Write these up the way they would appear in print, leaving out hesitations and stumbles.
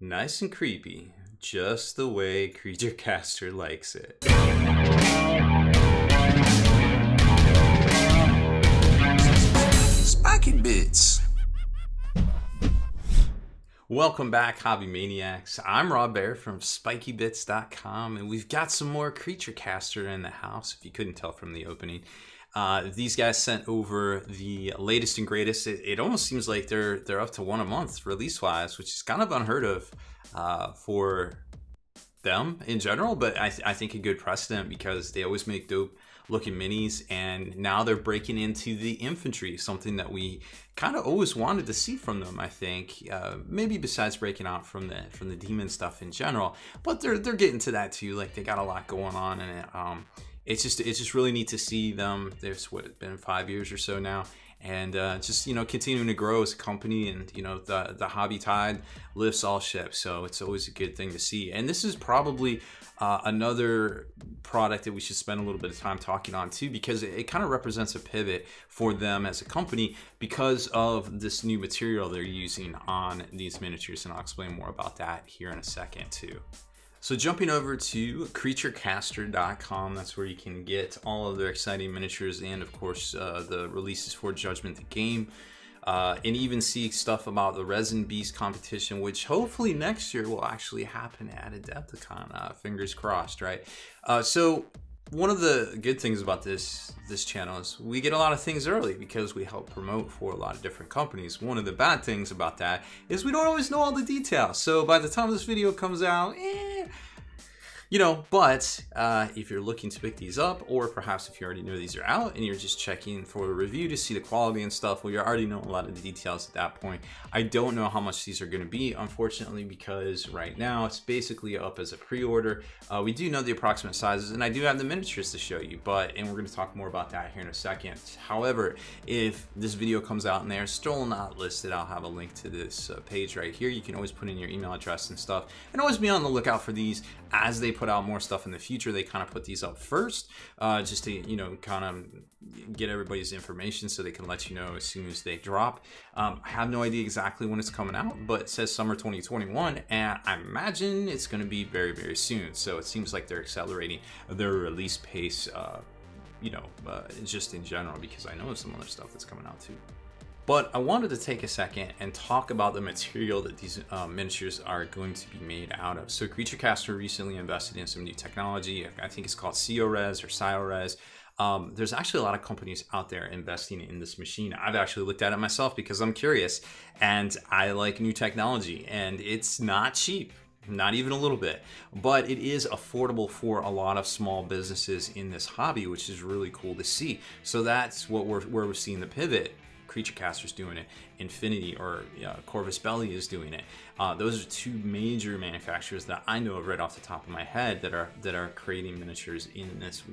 Nice and creepy, just the way Creature Caster likes it. Spiky Bits. Welcome back, Hobby Maniacs. I'm Rob Bear from SpikyBits.com, and we've got some more Creature Caster in the house, if you couldn't tell from the opening. These guys sent over the latest and greatest. It almost seems like they're up to one a month release-wise, which is kind of unheard of for them in general, but I think a good precedent because they always make dope looking minis, and now they're breaking into the Infantry, something that we kind of always wanted to see from them. I think maybe besides breaking out from the demon stuff in general, but they're getting to that too. Like, they got a lot going on, and it's just really neat to see them. There's what, it's been 5 years or so now, and just continuing to grow as a company, and the hobby tide lifts all ships, so it's always a good thing to see. And this is probably another product that we should spend a little bit of time talking on too, because it kind of represents a pivot for them as a company because of this new material they're using on these miniatures, and I'll explain more about that here in a second too. So jumping over to creaturecaster.com, that's where you can get all of their exciting miniatures and of course the releases for Judgment the Game, and even see stuff about the Resin Beast competition, which hopefully next year will actually happen at Adepticon. Fingers crossed, right? So one of the good things about this channel is we get a lot of things early because we help promote for a lot of different companies. One of the bad things about that is we don't always know all the details. So by the time this video comes out, but if you're looking to pick these up, or perhaps if you already know these are out and you're just checking for a review to see the quality and stuff, well, you already know a lot of the details at that point. I don't know how much these are going to be, unfortunately, because right now it's basically up as a pre-order. We do know the approximate sizes, and I do have the miniatures to show you, and we're going to talk more about that here in a second. However, if this video comes out and they're still not listed, I'll have a link to this page right here. You can always put in your email address and stuff, and always be on the lookout for these as they put out more stuff in the future. They kind of put these up first, just to kind of get everybody's information so they can let you know as soon as they drop. I have no idea exactly when it's coming out, but it says summer 2021, and I imagine it's going to be very, very soon. So it seems like they're accelerating their release pace, just in general, because I know of some other stuff that's coming out too. But I wanted to take a second and talk about the material that these miniatures are going to be made out of. So Creature Caster recently invested in some new technology. I think it's called CORes or CIORes. There's actually a lot of companies out there investing in this machine. I've actually looked at it myself because I'm curious, and I like new technology, and it's not cheap. Not even a little bit, but it is affordable for a lot of small businesses in this hobby, which is really cool to see. So that's where we're seeing the pivot. Creature Caster's doing it, Infinity or Corvus Belli is doing it. Those are two major manufacturers that I know of right off the top of my head that are creating miniatures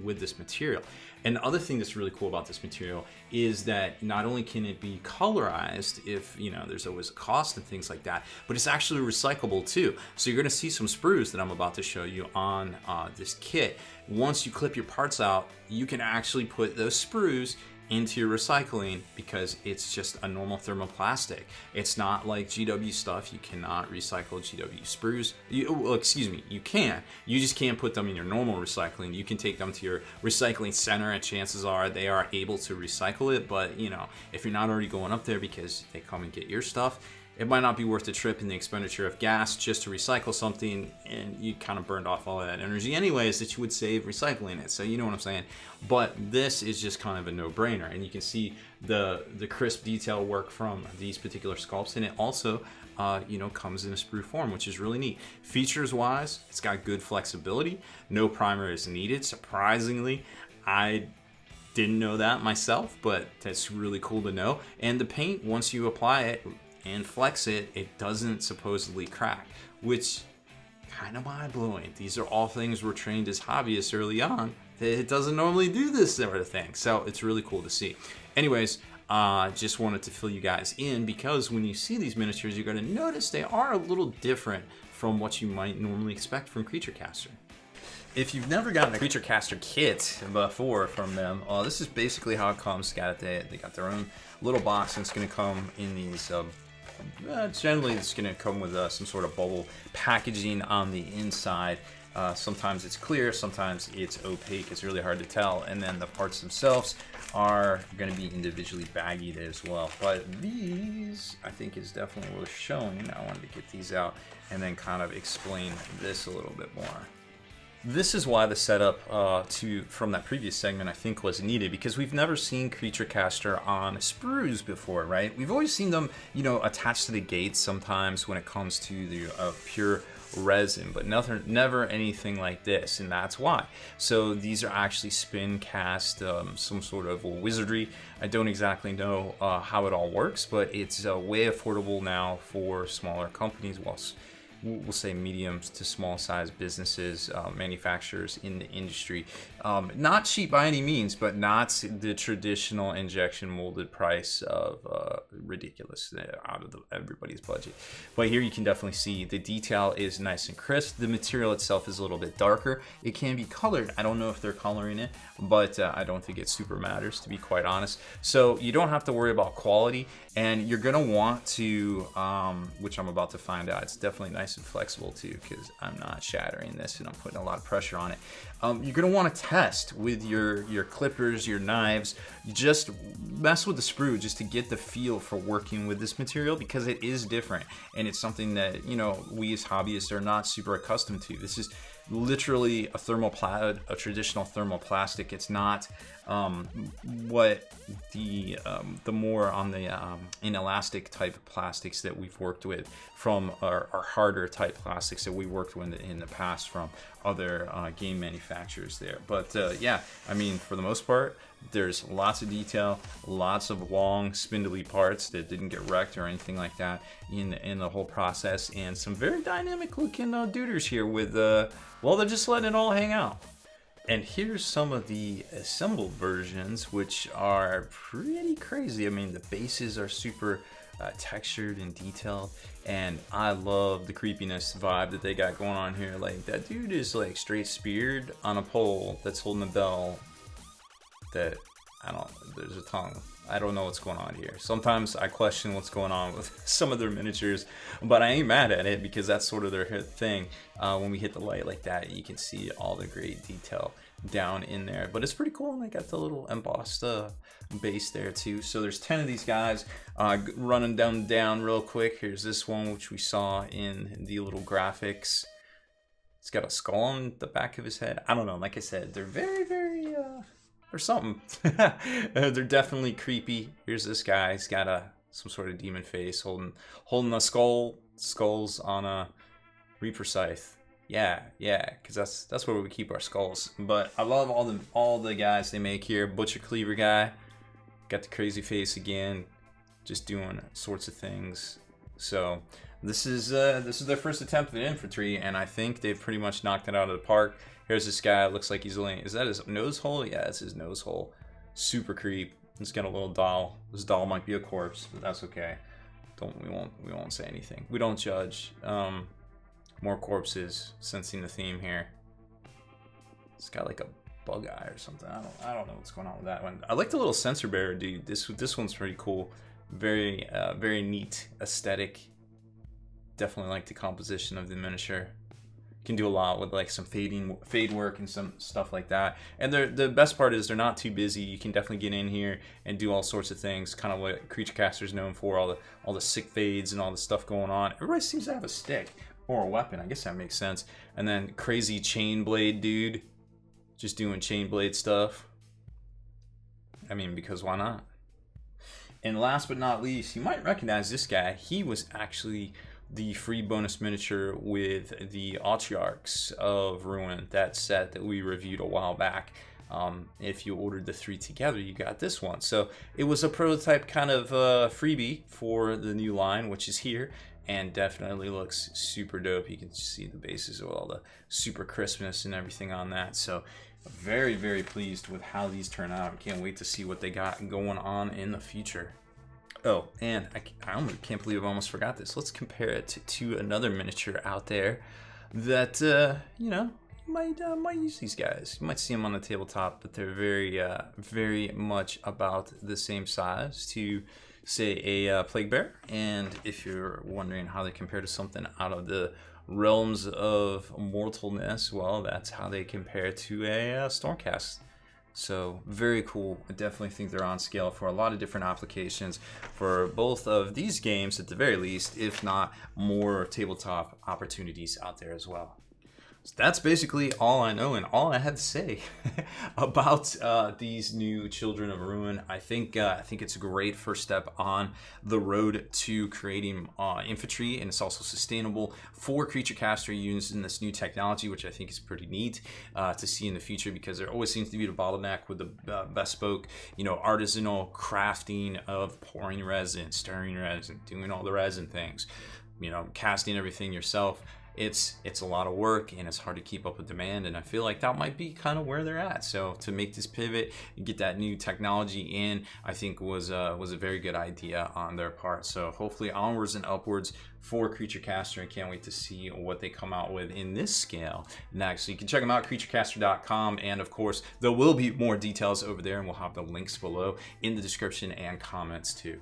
with this material. And the other thing that's really cool about this material is that not only can it be colorized, if there's always a cost and things like that, but it's actually recyclable too. So you're going to see some sprues that I'm about to show you on this kit. Once you clip your parts out, you can actually put those sprues into your recycling because it's just a normal thermoplastic. It's not like GW stuff. You cannot recycle GW sprues. You can. You just can't put them in your normal recycling. You can take them to your recycling center, and chances are they are able to recycle it. But if you're not already going up there because they come and get your stuff, it might not be worth the trip and the expenditure of gas just to recycle something, and you kind of burned off all of that energy anyways that you would save recycling it. So you know what I'm saying? But this is just kind of a no-brainer, and you can see the crisp detail work from these particular sculpts, and it also comes in a sprue form, which is really neat. Features wise, it's got good flexibility. No primer is needed, surprisingly. I didn't know that myself, but that's really cool to know. And the paint, once you apply it and flex it, it doesn't supposedly crack, which kind of mind-blowing. These are all things we're trained as hobbyists early on. It doesn't normally do this sort of thing, so it's really cool to see. Anyways, just wanted to fill you guys in because when you see these miniatures, you're going to notice they are a little different from what you might normally expect from Creature Caster. If you've never gotten a Creature Caster kit before from them, this is basically how it comes. They got their own little box, and it's going to come in these Generally it's going to come with some sort of bubble packaging on the inside. Sometimes it's clear, sometimes it's opaque, it's really hard to tell, and then the parts themselves are going to be individually baggied as well. But these, I think, is definitely worth showing. I wanted to get these out and then kind of explain this a little bit more. This is why the setup from that previous segment I think was needed, because we've never seen Creature Caster on sprues before, right? We've always seen them, you know, attached to the gates sometimes when it comes to the pure resin, but never anything like this, and that's why. So these are actually spin cast, some sort of wizardry. I don't exactly know how it all works, but it's way affordable now for smaller companies. Well, we'll say mediums to small size businesses, manufacturers in the industry. Not cheap by any means, but not the traditional injection molded price of ridiculous, out of everybody's budget. But here you can definitely see the detail is nice and crisp. The material itself is a little bit darker. It can be colored. I don't know if they're coloring it, but I don't think it super matters, to be quite honest. So you don't have to worry about quality, and you're gonna want to, which I'm about to find out, it's definitely nice and flexible too, because I'm not shattering this and I'm putting a lot of pressure on it. You're gonna want to test with your clippers, your knives. You just mess with the sprue just to get the feel for working with this material, because it is different and it's something that, you know, we as hobbyists are not super accustomed to. This is literally a traditional thermoplastic. It's not what the more on the inelastic type of plastics that we've worked with from our harder type plastics that we worked with in the past from other game manufacturers there. But yeah, I mean, for the most part, there's lots of detail, lots of long spindly parts that didn't get wrecked or anything like that in the whole process, and some very dynamic looking duders here with well, they're just letting it all hang out. And here's some of the assembled versions, which are pretty crazy. I mean, the bases are super textured and detailed, and I love the creepiness vibe that they got going on here. Like, that dude is like straight speared on a pole that's holding a bell that, there's a tongue. I don't know what's going on here. Sometimes I question what's going on with some of their miniatures, but I ain't mad at it, because that's sort of their thing. When we hit the light like that, you can see all the great detail down in there. But it's pretty cool, and they got the little embossed base there too. So there's 10 of these guys. Running down real quick. Here's this one, which we saw in the little graphics. It's got a skull on the back of his head. I don't know. Like I said, they're very, very... or something. They're definitely creepy. Here's this guy. He's got some sort of demon face, holding a skulls on a reaper scythe. Yeah, because that's where we keep our skulls. But I love all the guys they make here. Butcher Cleaver guy, got the crazy face again, just doing sorts of things. So this is their first attempt at infantry, and I think they've pretty much knocked it out of the park. Here's this guy. Looks like he's only... Is that his nose hole? Yeah, it's his nose hole. Super creep. He's got a little doll. This doll might be a corpse, but that's okay. We won't say anything. We don't judge. More corpses. Sensing the theme here. It's got like a bug eye or something. I don't know what's going on with that one. I like the little sensor bearer dude. This one's pretty cool. Very very neat aesthetic. Definitely like the composition of the miniature. Can do a lot with like some fade work and some stuff like that. And the best part is they're not too busy. You can definitely get in here and do all sorts of things, kind of what Creature Caster's known for, all the sick fades and all the stuff going on. Everybody seems to have a stick or a weapon. I guess that makes sense. And then crazy chain blade dude, just doing chain blade stuff. I mean, because why not? And last but not least, you might recognize this guy. He was actually the free bonus miniature with the Autriarchs of Ruin, that set that we reviewed a while back. If you ordered the 3 together, you got this one. So it was a prototype kind of freebie for the new line, which is here, and definitely looks super dope. You can see the bases with all the super crispness and everything on that. So very, very pleased with how these turn out. I can't wait to see what they got going on in the future. Oh, and I can't believe I almost forgot this. Let's compare it to another miniature out there that, you know, might use these guys. You might see them on the tabletop, but they're very, very much about the same size to say, a Plague Bear. And if you're wondering how they compare to something out of the realms of mortalness, well, that's how they compare to a Stormcast. So very cool. I definitely think they're on scale for a lot of different applications for both of these games at the very least, if not more tabletop opportunities out there as well. So that's basically all I know and all I had to say about these new Children of Ruin. I think it's a great first step on the road to creating infantry, and it's also sustainable for creature caster using this new technology, which I think is pretty neat to see in the future, because there always seems to be the bottleneck with the bespoke, artisanal crafting of pouring resin, stirring resin, doing all the resin things, casting everything yourself. It's a lot of work, and it's hard to keep up with demand, and I feel like that might be kind of where they're at. So to make this pivot and get that new technology in, I think was a very good idea on their part. So hopefully onwards and upwards for Creature Caster, and can't wait to see what they come out with in this scale next. So you can check them out, creaturecaster.com, and of course there will be more details over there, and we'll have the links below in the description and comments too.